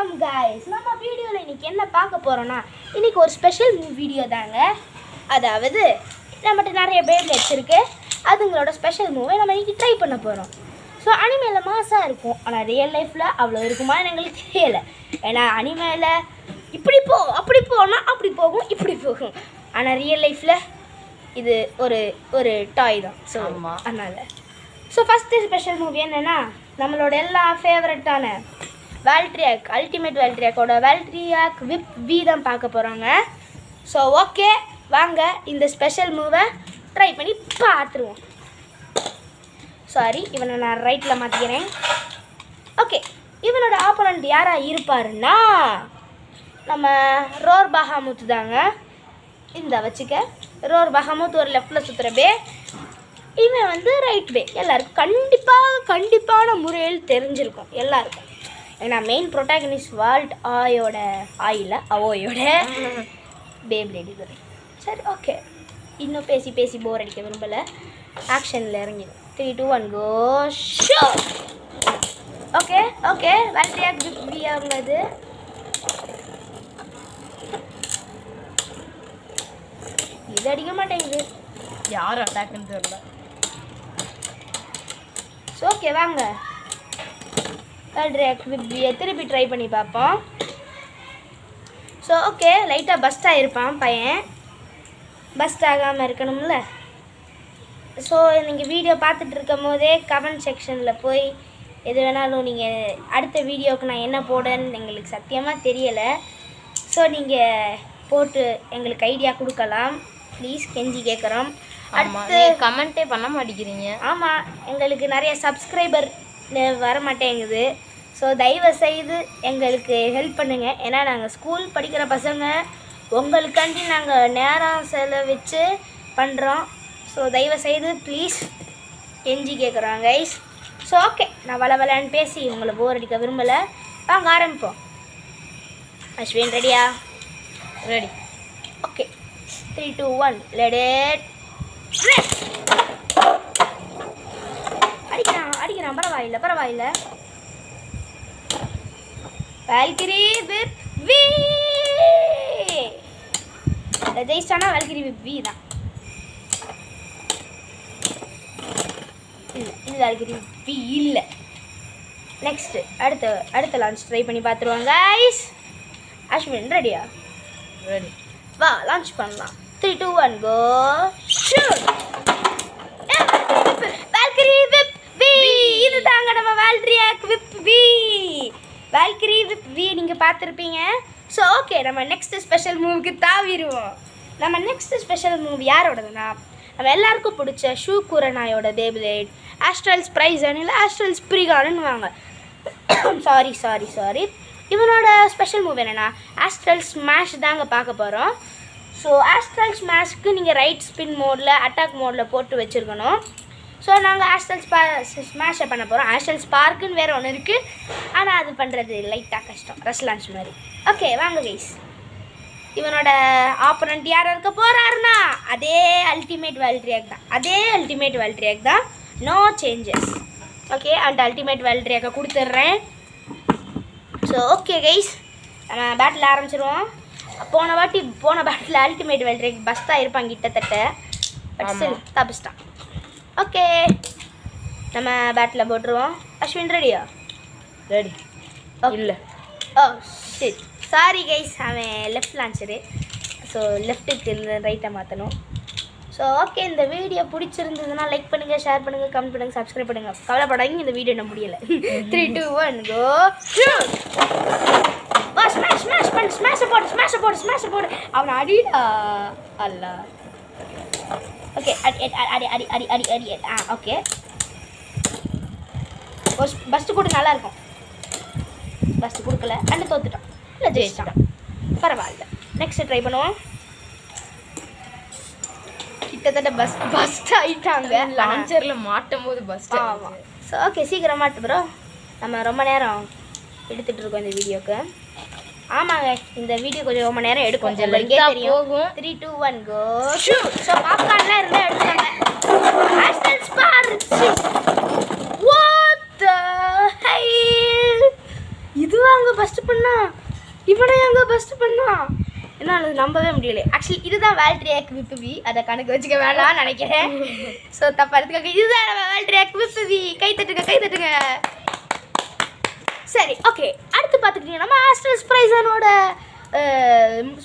வணக்கம் गाइस நம்ம வீடியோல இன்னைக்கு என்ன பார்க்க போறோம்னா இன்னைக்கு ஒரு ஸ்பெஷல் வீடியோ தாங்க. அதாவது நம்மட்ட நிறைய பேப்லேட்ஸ் இருக்கு. அதுங்களோட ஸ்பெஷல் மூவை நம்ம இன்னைக்கு ட்ரை பண்ண போறோம். ஸோ அனிமேல மாசா இருக்கும், ஆனால் ரியல் லைஃப்ல அவ்வளோ இருக்குமான்னு எங்களுக்கு தெரியல. ஏன்னா அனிமேல இப்படி போ அப்படி போனா அப்படி போகும் இப்படி போகும், ஆனால் ரியல் லைஃப்ல இது ஒரு ஒரு டாய் தான். ஸோ அதனால ஸோ ஃபஸ்ட்டு ஸ்பெஷல் மூவி என்னென்னா நம்மளோட எல்லா ஃபேவரட்டான வேல்ட்ரியாக் அல்டிமேட் வேல்ட்ரியாக்கோட வேல்ட்ரியாக் விப் வி தான் பார்க்க போகிறாங்க. ஸோ ஓகே வாங்க இந்த ஸ்பெஷல் மூவை ட்ரை பண்ணி பார்த்துருவோம். சாரி, இவனை நான் ரைட்டில் மாற்றிக்கிறேன். ஓகே, இவனோட ஆப்போனண்ட் யாராக இருப்பாருன்னா நம்ம ரோர் பஹாமுத் தாங்க. இந்த வச்சுக்க, ரோர் பஹாமுத் ஒரு லெஃப்டில் சுற்றுற பே, இவன் வந்து ரைட் பே. எல்லாருக்கும் கண்டிப்பான முறையில் தெரிஞ்சிருக்கும் எல்லாருக்கும். ஏன்னா மெயின் ப்ரொட்டாகனிஸ்ட் வால்ட் ஆயோட அவோயோட பேப்லேட் இது. சரி ஓகே, இன்னும் பேசி போர் அடிக்க விரும்பலை. ஆக்ஷனில் இறங்கிடும். 3, 2, 1 கோ ஷோ. ஓகே ஓகே, வேல்ட்ரியாக் வி ஆகுது. இது அடிக்க மாட்டேங்குது, யார் அட்டாக்னு தெரியல. ஸோ ஓகே வாங்க வேல்ட்ரியாக் விப்பியை திருப்பி ட்ரை பண்ணி பார்ப்போம். ஸோ ஓகே, லைட்டாக பஸ்ட் ஆகிருப்பான் பையன். பஸ்ட் ஆகாமல் இருக்கணும்ல. ஸோ நீங்கள் வீடியோ பார்த்துட்டு இருக்கும் போதே கமெண்ட் செக்ஷனில் போய் எது வேணாலும் நீங்கள் அடுத்த வீடியோவுக்கு நான் என்ன போடன்னு எங்களுக்கு சத்தியமாக தெரியலை. ஸோ நீங்கள் போட்டு எங்களுக்கு ஐடியா கொடுக்கலாம் ப்ளீஸ், கெஞ்சி கேட்குறோம். அடுத்து கமெண்ட்டே பண்ண மாட்டேங்கிறீங்க. ஆமாம், எங்களுக்கு நிறைய சப்ஸ்கிரைபர் வர மாட்டேங்குது. ஸோ தயவு செய்து எங்களுக்கு ஹெல்ப் பண்ணுங்கள். ஏன்னா நாங்கள் ஸ்கூல் படிக்கிற பசங்க, உங்களுக்காண்டி நாங்கள் நேரம் செலவிச்சு பண்ணுறோம். ஸோ தயவு செய்து ப்ளீஸ் கெஞ்சி கேட்குறோம் கைஸ். ஸோ ஓகே, நான் வளன்னு பேசி உங்களை போர் அடிக்க விரும்பலை. வாங்க ஆரம்பிப்போம். அஸ்வின் ரெடியா? ரெடி. Okay, 3, 2, 1 let it. அடிக்கிறான் பரவாயில்ல. வேல்கிரி விப் வி. ஜெயிச்சானா வேல்கிரி விப் வி தான். இல்லை இது வேல்கிரி வி இல்லை. நெக்ஸ்ட்டு அடுத்த லான்ச் ட்ரை பண்ணி பார்த்துருவாங்க கைஸ். அஸ்வின் ரெடியா? ரெடி. வா லான்ச் பண்ணலாம். 3, 2, 1 கோ ஷூட். வேல்கிரி விப் வி. இது தாங்க நம்ம வேல்ட்ரியாக் விப் வி. வேல்கிரி விப் வி நீங்கள் பார்த்துருப்பீங்க. ஸோ ஓகே, நம்ம நெக்ஸ்ட் ஸ்பெஷல் மூவிக்கு தாவிடுவோம். நம்ம நெக்ஸ்ட் ஸ்பெஷல் மூவி யாரோடதுன்னா நம்ம எல்லாருக்கும் பிடிச்ச ஷூ குரனாயோட பேப்லேட் ஆஸ்ட்ரல் ஸ்ப்ரைஸன் இல்லை ஆஸ்ட்ரல் ஸ்ப்ரிகான்னு வாங்க. சாரி இவனோட ஸ்பெஷல் மூவி என்னென்னா ஆஸ்ட்ரல் ஸ்மாஷ் தாங்க பார்க்க போகிறோம். ஸோ ஆஸ்ட்ரல் ஸ்மாஷ்க்கு நீங்கள் ரைட் ஸ்பின் மோடில் அட்டாக் மோடில் போட்டு வச்சுருக்கணும். ஸோ நாங்கள் ஆஸ்ட்ரல் ஸ்மாஷை பண்ண போகிறோம். ஆஸ்ட்ரல் ஸ்பார்க்குன்னு வேறு ஒன்று இருக்குது, ஆனால் அது பண்ணுறது லைட்டாக கஷ்டம், ரஷ் லான்ச் மாதிரி. ஓகே வாங்க கைஸ், இவனோட ஆப்போனண்ட் யார் இருக்க போகிறாருன்னா அதே அல்டிமேட் வேல்ட்ரியாக் தான். No changes. ஓகே, அந்த அல்டிமேட் வேல்ட்ரியாக்கை கொடுத்துட்றேன். ஸோ ஓகே கைஸ், நம்ம பேட்டில் ஆரம்பிச்சிருவோம். போன பேட்டில் அல்டிமேட் வேல்ட்ரியாக் பஸ்ட்டாக இருப்பாங்க கிட்டத்தட்ட, பட் ஸ்டில் தப்பிச்சிட்டான். ஓகே, நம்ம பேட்டில் போட்டுருவோம். அஸ்வின் ரெடியா? ரெடி. இல்லை. ஓ ஷிட், சாரி கைஸ், அவன் லெஃப்ட் லான்ச்சரு. ஸோ லெஃப்ட்டுக்கு ரைட்டை மாற்றணும். ஸோ ஓகே, இந்த வீடியோ பிடிச்சிருந்ததுன்னா லைக் பண்ணுங்கள், ஷேர் பண்ணுங்கள், கமெண்ட் பண்ணுங்கள், சப்ஸ்கிரைப் பண்ணுங்கள். கவலைப்படாதீங்க, இந்த வீடியோ நான் முடியலை. 3, 2, 1 கோ ஷூட். வா ஸ்மாஷ் போடு. அவனை அடிடா. அல்ல ஓகே, அடி. ஓகே, பஸ்ட்டு கூட நல்லா இருக்கும். பஸ்ட்டு கொடுக்கல, அண்டு தோத்துட்டான். இல்லை ஜெயிச்சிட்டான், பரவாயில்ல. நெக்ஸ்ட் ட்ரை பண்ணுவோம். கிட்டத்தட்ட பஸ்ட் ஆகிட்டாங்க. லான்ச்சரில் மாட்டும் போது பஸ்ட். ஆமாம். ஸோ ஓகே, சீக்கிரம் மாட்டு ப்ரோ. நம்ம ரொம்ப நேரம் எடுத்துகிட்டு இருக்கோம் இந்த வீடியோக்கு. ஆமாங்க, இந்த வீடியோ கொஞ்சம் ரொம்ப நேரம் எடுக்கும், கொஞ்சம் தெரியும். 3, 2, 1 கோ ஷூட். ஸோ பாப்கார்ன்லாம் இருந்தால் எடுத்துட்டாங்க. Astral spark. வாட் தி ஹெல். இதுவா அங்கே பஸ்ட் பண்ணா, இவனை அங்கே பஸ்ட் பண்ணா, என்னால் நம்பவே முடியல. ஆக்சுவலி இதுதான் வேல்ட்ரியாக் விப்புவி, அதை கணக்கு வச்சுக்க வேணாம்னு நினைக்கிறேன். ஸோ தப்பா எடுத்துக்காங்க, இதுதான் நம்ம வேல்ட்ரியாக் விப்புவி. கை தட்டுங்க, கை தட்டுங்க. சரி, ஓகே. அடுத்து பார்த்துக்கிட்டீங்கன்னா நம்ம ஆஸ்ட்ரல் ஸ்ப்ரைசனோட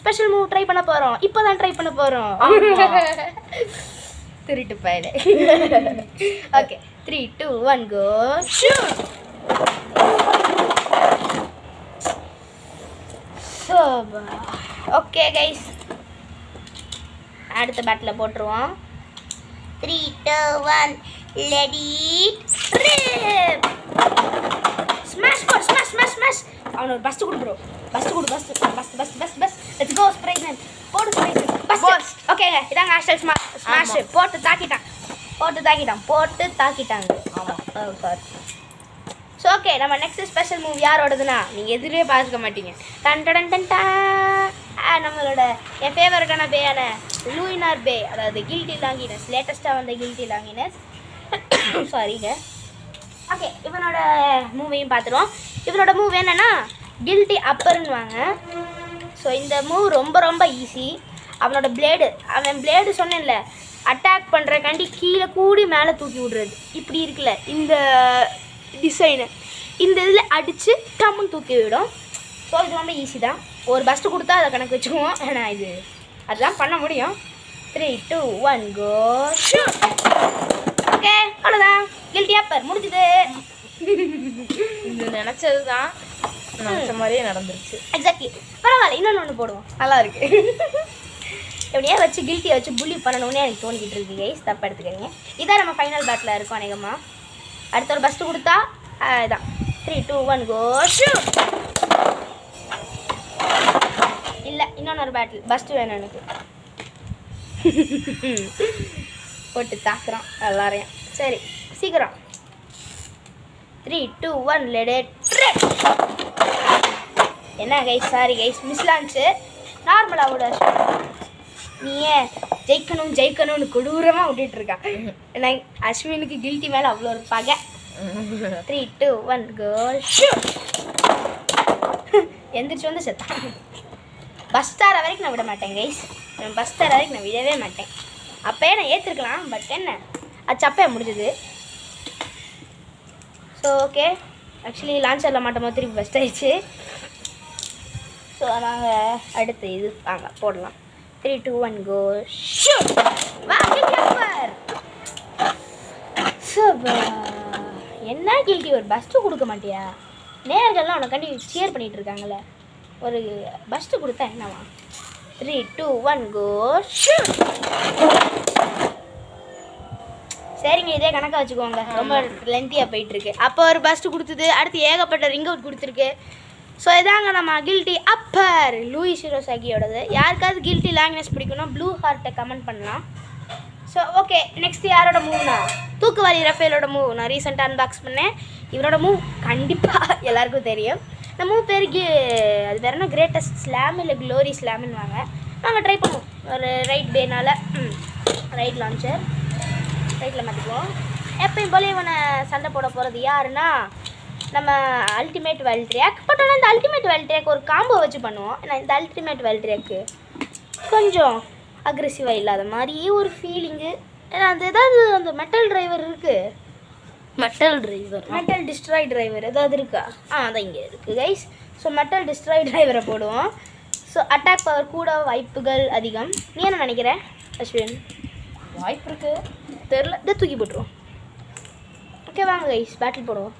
ஸ்பெஷல் மூவ் ட்ரை பண்ண போகிறோம். இப்போ தான் ட்ரை பண்ண போகிறோம். திருட்டு பயலே. Okay, 3, 2, 1 go shoot. Okay guys, அடுத்த பேட்டில் போட்டுருவோம். 3, 2, 1 let it rip. ஸ்மாஷ் போடு, ஸ்மாஷ் ஸ்மாஷ் ஸ்மாஷ். அவன் ஒரு பஸ்ட் கொடு ப்ரோ, பஸ்ட் கொடு, burst burst burst burst burst. Let's go Spriggan. போடு ஸ்ப்ரைசன், பஸ்ட். ஓகேங்க, இதாங்க ஆஸ்ட்ரல் ஸ்மாஷ். போட்டு தாக்கிட்டான், போட்டு தாக்கிட்டான், போட்டு தாக்கிட்டாங்க. ஆமாம், சாரி. ஸோ ஓகே, நம்ம நெக்ஸ்ட் ஸ்பெஷல் மூவ் யாரோடதுன்னா நீங்கள் எதிரே பார்த்துக்க மாட்டீங்க. டன் டன் டன் டா. நம்மளோட என் ஃபேவரட்டான பேயான லூயினார் பே, அதாவது கில்ட்டி லாங்கினஸ், லேட்டஸ்ட்டாக வந்த கில்ட்டி லாங்கினஸ். சாரிங்க. ஓகே, இவனோட மூவையும் பார்த்துருவோம். இவனோட மூவ் என்னென்னா கில்ட்டி அப்பர்ன்னு வாங்க. ஸோ இந்த மூவ் ரொம்ப ரொம்ப ஈஸி. அவனோட பிளேடு, அவன் பிளேடு சொன்னேன்ல, அட்டாக் பண்ணுறக்காண்டி கீழே கூடி மேலே தூக்கி விடுறது. இப்படி இருக்குல்ல இந்த டிசைனு, இந்த இதில் அடித்து டம்முன்னு தூக்கி விடும். ஸோ இது ரொம்ப ஈஸி தான். ஒரு பஸ்ட்டு கொடுத்தா அதை கணக்கு வச்சுக்குவோம். ஆனால் இது அதுதான் பண்ண முடியும். 3, 2, 1 கோ ஷூட். ஓகே, அவ்வளோதான். கில்ட்டி அப்பர் முடிஞ்சுது. இது நினச்சது தான், நினச்ச மாதிரியே நடந்துருச்சு. எக்ஸாக்ட்லி. பரவாயில்ல, இன்னொன்று போடுவோம், நல்லா இருக்கு. எப்படியா வச்சு கில்ட்டியை வச்சு புள்ளி பண்ணணும்னே எனக்கு தோணிக்கிட்டு இருக்கு கைஸ், தப்பாக எடுத்துக்கிறீங்க. இதான் நம்ம ஃபைனல் பேட்டில் இருக்கும் அநேகமாக. அடுத்த ஒரு பஸ்ட்டு கொடுத்தா இதான். 3, 2, 1 கோ ஷூட். இல்லை, இன்னொன்று பேட்டில் பஸ்ட்டு வேணும் எனக்கு. போட்டு தாக்குறோம் எல்லாரையும். சரி, சீக்கிரம். 3, 2, 1 let it rip. என்ன கைஸ், சாரி கைஸ், மிஸ்லான்ச்சு. நார்மலாக விட நீ ஏன் ஜெயிக்கணும் ஜெயிக்கணும்னு கொடூரமாக விட்டுட்டு இருக்கா. ஏன்னா அஸ்வினுக்கு கில்ட்டி மேலே அவ்வளோ ஒரு பகை. 3, 2, 1 கோ ஷூட். எந்திரிச்சு வந்து செத்தான். பஸ் தர வரைக்கும் நான் விட மாட்டேன் கைஸ், பஸ் தர வரைக்கும் நான் விடவே மாட்டேன். அப்போயே நான் ஏற்றுருக்கலாம், பட் என்ன அது அப்பயே முடிஞ்சது. ஸோ ஓகே, ஆக்சுவலி லான்ச்சரில் மாட்டோம் திருப்பி பஸ்ட் ஆயிடுச்சு. ஸோ நாங்கள் அடுத்து இது வாங்க போடலாம். 3, 2, 1 கோ ஷூட். வா கில்ட்டி அப்பர். என்ன கில்ட்டி, ஒரு பஸ்ட்டு கொடுக்க மாட்டியா? நேர்கள்லாம் அவனை கண்டி ஷேர் பண்ணிகிட்டு இருக்காங்களே, ஒரு பஸ்ட்டு கொடுத்தா என்னவா? 3, 2, 1 கோ ஷூட். சரிங்க, இதே கணக்காக வச்சுக்கோங்க, ரொம்ப லென்த்தியாக போயிட்டுருக்கு. அப்போ ஒரு பஸ்ட்டு கொடுத்தது, அடுத்து ஏகப்பட்ட ரிங் அவுட் கொடுத்துருக்கு. ஸோ இதாங்க நம்ம கில்ட்டி அப்பர் லூயி ஷிரோசாகியோடது. யாருக்காவது கில்ட்டி லாங்கினஸ் பிடிக்குன்னா ப்ளூ ஹார்ட்டை கமெண்ட் பண்ணலாம். ஸோ ஓகே, நெக்ஸ்ட் யாரோட மூவ்னா தூக்குவாளி ரஃபேலோட மூவ் நான் ரீசெண்டாக அன்பாக்ஸ் பண்ணேன். இவரோட மூவ் கண்டிப்பாக எல்லாருக்கும் தெரியும். இந்த மூவ் பேருக்கு அது வேறு என்ன, கிரேட்டஸ்ட் ஸ்லாம் இல்லை க்ளோரி ஸ்லாம்னு வாங்க. நாங்கள் ட்ரை பண்ணுவோம் ஒரு ரைட் பேனால். ரைட் லான்ச்சர் ரைட்டில் மாற்றிக்குவோம். எப்பயும் போல இவனை சண்டை போட போகிறது யாருன்னா நம்ம அல்டிமேட் வேல்ட்ரியாக். பட் ஆனால் இந்த அல்டிமேட் வேல்ட்ரியாக் ஒரு காம்போ வச்சு பண்ணுவோம். ஏன்னா இந்த அல்டிமேட் வேல்ட்ரியாக்கு கொஞ்சம் அக்ரெசிவாக இல்லாத மாதிரியே ஒரு ஃபீலிங்கு. ஏன்னா அந்த ஏதாவது அந்த மெட்டல் டிரைவர் இருக்குது, மெட்டல் டிஸ்ட்ராய் டிரைவர் ஏதாவது இருக்கா? அதான் இங்கே இருக்குது கைஸ். ஸோ மெட்டல் டிஸ்ட்ராய் டிரைவரை போடுவோம். ஸோ அட்டாக் பவர் கூட வாய்ப்புகள் அதிகம். நீ என்ன நினைக்கிற அஸ்வின்? வாய்ப்பு இருக்கு, தெரில, இதை தூக்கி போட்டுருவோம். ஓகே வாங்க கைஸ், பேட்டில் போடுவோம்.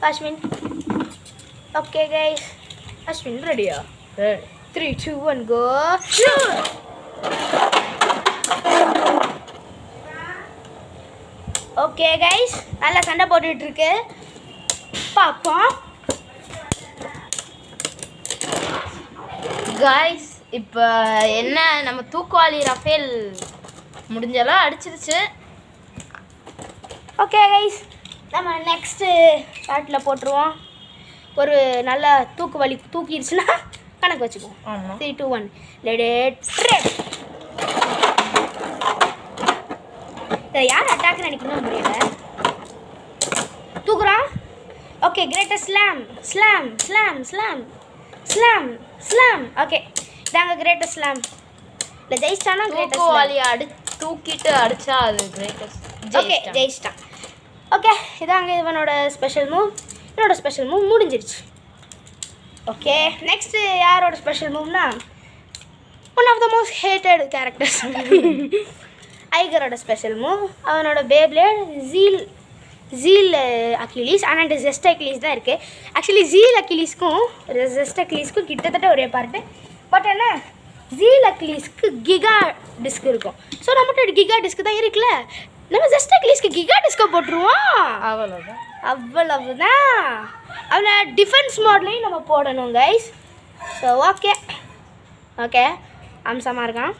அஸ்வின் ஓகே கைஸ், அஸ்வின் ரெடியா? 3, 2, 1 கோ ஷூட். ஓகே கைஸ், நல்லா சண்டை போட்டுட்டு இருக்கு, பார்ப்போம். கைஸ் இப்போ என்ன, நம்ம தூக்குவாளி ரஃபேல் முடிஞ்செல்லாம் அடிச்சிருச்சு. ஓகே கைஸ், நம்ம நெக்ஸ்ட்டு பேட்டில் போட்டுருவோம். ஒரு நல்ல தூக்குவாளி தூக்கிடுச்சுன்னா கணக்கு வச்சுக்குவோம். 3, 2, 1 let it rip. யார் அட்டாக்னு நினைக்கணும் முடியல. தூக்குறான். Okay greatest slam slam slam slam slam slam. Okay இதாங்க கிரேட்டஸ்ட் ஸ்லாம். இல்லை ஜெயிச்சிட்டானா கிரேட்டஸ்ட் தூக்குவாளியை தூக்கிட்டு அடிச்சா அது கிரேட்டஸ்ட். ஓகே ஜெயிச்சிட்டான். ஓகே இதாங்க இவனோட ஸ்பெஷல் மூவ். என்னோட ஸ்பெஷல் மூவ் முடிஞ்சிருச்சு. ஓகே நெக்ஸ்ட்டு யாரோட ஸ்பெஷல் மூவ்னா one of the most hated characters ஐகரோட ஸ்பெஷல் மூவ். அவனோட பேப்ளேட் ஜீல் அக்கிலீஸ். ஆனால் இந்த ஜெஸ்ட் அக்கிலீஸ் தான் இருக்குது. ஆக்சுவலி ஜீல் அக்கிலீஸ்க்கும் ஜெஸ்ட் அக்கிலீஸ்க்கும் கிட்டத்தட்ட ஒரே பார்ட்டு. பட் என்ன ஜீல் அக்கிலீஸ்க்கு கிகா டிஸ்க் இருக்கும். ஸோ நம்மகிட்ட கிகா டிஸ்க் தான் இருக்குல்ல, நம்ம ஜெஸ்ட் அக்கிலீஸ்க்கு கிகா டிஸ்கை போட்டுருவோம். அவ்வளவுதான். அவனை டிஃபென்ஸ் மோட்லேயும் நம்ம போடணும் கைஸ். ஸோ ஓகே அம்சமாக இருக்கான்.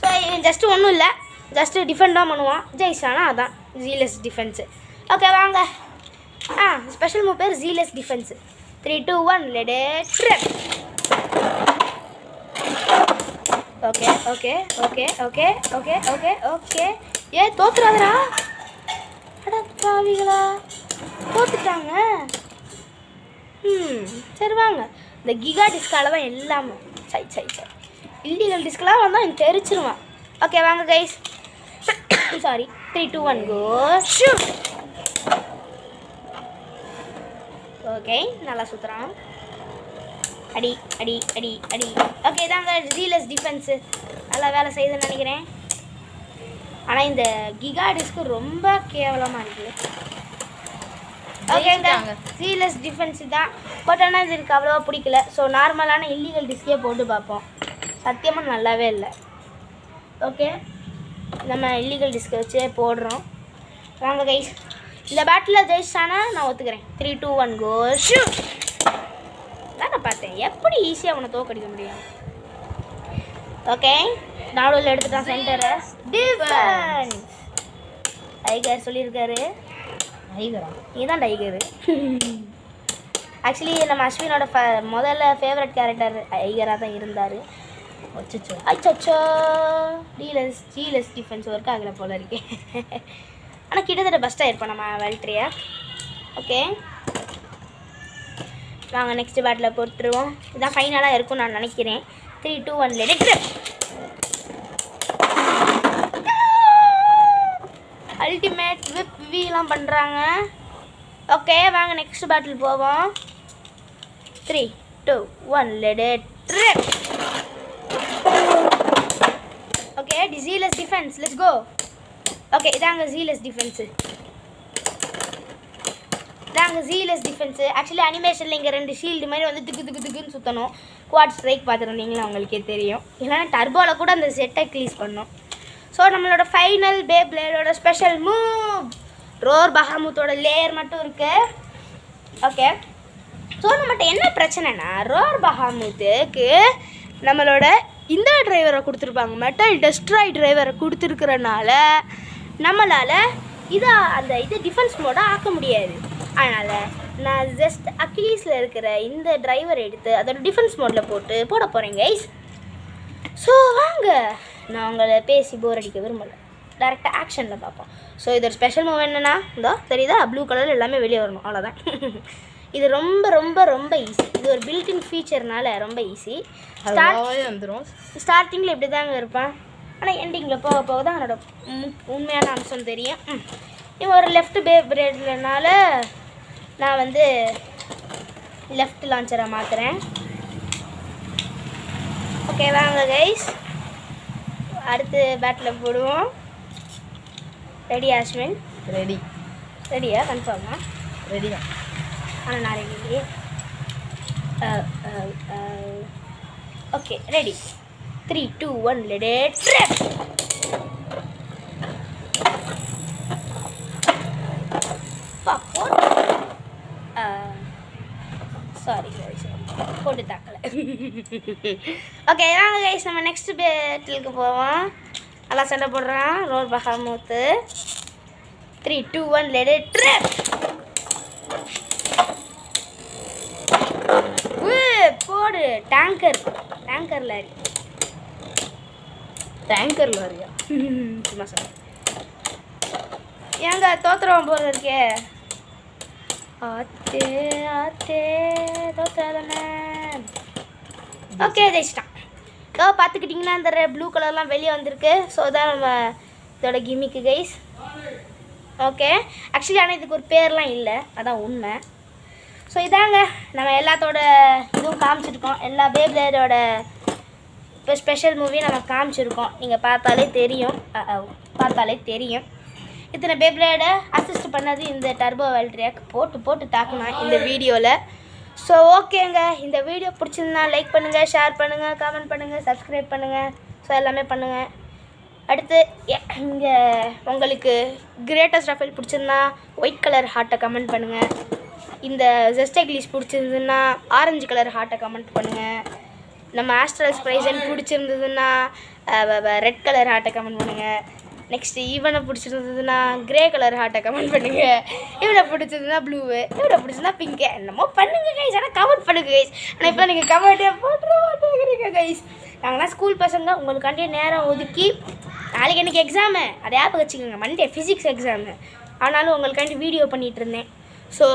ஸோ ஜஸ்ட்டு ஒன்றும் இல்லை, ஜஸ்ட்டு டிஃபெண்ட் தான் பண்ணுவான். ஜெயிச்சானா அதான் ஜீலஸ் டிஃபென்ஸு. ஓகே வாங்க. ஸ்பெஷல் மூவ் பேர் jealous defence. 3 2 1 let rip. Okay okay okay okay okay okay okay. தோத்துறாதரா, அட பாவிகளா, தோத்துட்டாங்க. சரி வாங்க. இந்த கிகா டிஸ்கால தான் எல்லாமே சை இல்லீகல் டிஸ்கெலாம் வந்தால் எனக்கு தெரிச்சிருவான். ஓகே வாங்க guys. Sorry 3 2 1 go shoot. Okay நல்லா சுற்றுறான். அடி அடி அடி அடி. ஓகே இதாங்க ஜீலஸ் டிஃபென்ஸு. நல்லா வேலை செய்யுதுன்னு நினைக்கிறேன். ஆனால் இந்த கிகா டிஸ்க்கு ரொம்ப கேவலமாக இருக்குது. ஓகேங்க ஜீலஸ் டிஃபென்ஸு தான். பட் ஆனால் இது எனக்கு அவ்வளோவா பிடிக்கல. ஸோ நார்மலான இல்லீகல் டிஸ்கே போட்டு பார்ப்போம். சத்தியமாக நல்லாவே இல்லை. ஓகே நம்ம இல்லீகல் டிஸ்கை வச்சே போடுறோம். வாங்க கைஸ். இந்த பேட்டில் ஜெயிச்சானா நான் ஒத்துக்கிறேன். 3 2 1 கோ ஷூட். நான் பார்த்தேன் எப்படி ஈஸியாக அவனை தோக்கடிக்க முடியும். ஓகே நாடுவில் எடுத்துட்டான் சென்டரை. டிஃபென்ஸ் டைகர் சொல்லியிருக்காரு. டைகரா? இதுதான் டைகரு. ஆக்சுவலி நம்ம அஸ்வினோட முதல்ல ஃபேவரட் கேரக்டர் ஐகராக தான் இருந்தார். அச்சோ ஜீலஸ் டிஃபென்ஸ் ஒர்க் ஆகலை போல இருக்கே. ஆனால் கிட்டத்தட்ட பெஸ்ட்டாக இருப்போம் நம்ம வெல்ட்ரியா. ஓகே வாங்க நெக்ஸ்ட் பேட்டில் போட்டுருவோம். இதான் ஃபைனலாக இருக்கும்னு நான் நினைக்கிறேன். 3 2 1 லெட் ட்ரிப். அல்டிமேட் விப் விலாம் பண்ணுறாங்க. ஓகே வாங்க நெக்ஸ்ட் பேட்டில் போவோம். 3 2 1 let rip. Okay jealous defence let's go. Okay இதாங்க ஜீலஸ் டிஃபென்ஸு. ஆக்சுவலி அனிமேஷனில் இங்கே 2 ஷீல்டு மாதிரி வந்து திக்குன்னு சுற்றணும். குவாட் ஸ்ட்ரைக் பார்த்துருந்தீங்களா உங்களுக்கே தெரியும். இல்லைன்னா டர்போவில் கூட அந்த செட்டை க்ளீஸ் பண்ணோம். ஸோ நம்மளோட ஃபைனல் பேப்ளேடோட ஸ்பெஷல் மூவ் ரோர் பஹாமுத்தோட லேயர் மட்டும் இருக்குது. ஓகே ஸோ நம்மகிட்ட என்ன பிரச்சனைனா ரோர் பஹாமுத்துக்கு நம்மளோட இந்த டிரைவரை கொடுத்துருப்பாங்க, மெட்டல் டெஸ்ட்ராய் டிரைவரை கொடுத்துருக்கிறனால நம்மளால் அந்த டிஃபென்ஸ் மோடாக ஆக்க முடியாது. அதனால் நான் ஜஸ்ட் அக்கிலீஸில் இருக்கிற இந்த டிரைவர் எடுத்து அதோட டிஃபென்ஸ் மோடில் போட போகிறேன் கைஸ். ஸோ வாங்க, நான் உங்களை பேசி போர் அடிக்க விரும்பலை, டேரெக்டாக ஆக்ஷனில் பார்ப்போம். ஸோ இதோட ஸ்பெஷல் மூவ் என்னென்னா இதோ தெரியுதா, ப்ளூ கலரில் எல்லாமே வெளியே வரணும், அவ்வளோதான். இது ரொம்ப ரொம்ப ரொம்ப ஈஸி. இது ஒரு பில்டின் ஃபீச்சர்னால ரொம்ப ஈஸி. ஸ்டார்டிங்கில் இப்படி தாங்க இருப்பான். ஆனால் எண்டிங்கில் போக போக தான் என்னோட உண்மையான அம்சம் தெரியும். இவன் ஒரு லெஃப்ட் பிரேட்லனால நான் வந்து லெஃப்ட் லான்ச்சரை மாற்றுறேன். ஓகே வாங்க கைஸ், அடுத்து பேட்டில் போடுவோம். ரெடி அஸ்வின்? ரெடியா? கன்ஃபார்மா? ரெடி தான். ஆனால் நான் ரெடி இல்லையே. Okay ready. 3 2 1 let trip. Sorry போட்டு தாக்கலை. ஓகே வாங்க கைஸ், நம்ம நெக்ஸ்ட் பேட்டிலுக்கு போவோம். நல்லா சண்டை போடுறான் ரோர் பஹாமுத்து. 3 2 1 let trip. போடு டேங்கர் லாரி. டேங்கர் லாரியா? சும்மா சார் ஏங்க தோத்துறோம் போல இருக்கே. ஆத்தே ஆத்தே தோத்தாதானே. ஓகே ஜெயிச்சிட்டான். பார்த்துக்கிட்டிங்கன்னா இந்த ப்ளூ கலர்லாம் வெளியே வந்திருக்கு. ஸோ தான் நம்ம இதோட கிமிக்கு கைஸ். ஓகே ஆக்சுவலி ஆனால் இதுக்கு ஒரு பேர்லாம் இல்லை, அதான் உண்மை. ஸோ இதாங்க நம்ம எல்லாத்தோட இதுவும் காமிச்சிருக்கோம். எல்லா பேப்ளேடோட இப்போ ஸ்பெஷல் மூவி நம்ம காமிச்சிருக்கோம். நீங்கள் பார்த்தாலே தெரியும். இத்தனை பேப்ளேடை அசிஸ்ட் பண்ணது இந்த டர்போ வேல்ட்ரியாக்கு போட்டு தாக்குனா இந்த வீடியோவில். ஸோ ஓகேங்க, இந்த வீடியோ பிடிச்சிருந்தா லைக் பண்ணுங்கள், ஷேர் பண்ணுங்கள், கமெண்ட் பண்ணுங்கள், சப்ஸ்கிரைப் பண்ணுங்கள். ஸோ எல்லாமே பண்ணுங்கள். அடுத்து இங்கே உங்களுக்கு கிரேட்டஸ்ட் ரஃபேல் பிடிச்சிருந்தா ஒயிட் கலர் ஹார்ட்டை கமெண்ட் பண்ணுங்கள். இந்த ஜெஸ்டெக்லிஸ் பிடிச்சிருந்ததுன்னா ஆரஞ்சு கலர் ஹார்ட்டை கமெண்ட் பண்ணுங்கள். நம்ம ஆஸ்ட்ரல் ஸ்ப்ரைசன் பிடிச்சிருந்ததுன்னா ரெட் கலர் ஹார்ட்டை கமெண்ட் பண்ணுங்கள். நெக்ஸ்ட்டு ஈவனை பிடிச்சிருந்ததுன்னா கிரே கலர் ஹார்ட்டை கமெண்ட் பண்ணுங்கள். இவனை பிடிச்சிருந்தா ப்ளூவு, இவனை பிடிச்சிருந்தா பிங்க்கு. என்னமோ பண்ணுங்க கைஸ், ஆனால் கமெண்ட் பண்ணுங்க கைஸ். ஆனால் இப்போ நீங்கள் கமெண்ட்டே போட்டுற மாட்டேங்கிறீங்க கைஸ். நாங்கள்லாம் ஸ்கூல் பசங்க, உங்களுக்காண்டியே நேரம் ஒதுக்கி நாளைக்கு எனக்கு எக்ஸாமு, அதை ஞாபகம் வச்சுக்கோங்க, மண்டே ஃபிசிக்ஸ் எக்ஸாமு. ஆனாலும் உங்களுக்காண்டி வீடியோ பண்ணிகிட்டு இருந்தேன். ஸோ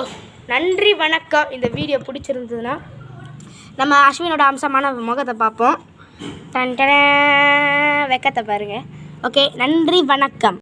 நன்றி, வணக்கம். இந்த வீடியோ பிடிச்சிருந்ததுன்னா நம்ம அஸ்வினோட அம்சமான முகத்தை பார்ப்போம். வெக்கத்தை பாருங்கள். ஓகே, நன்றி, வணக்கம்.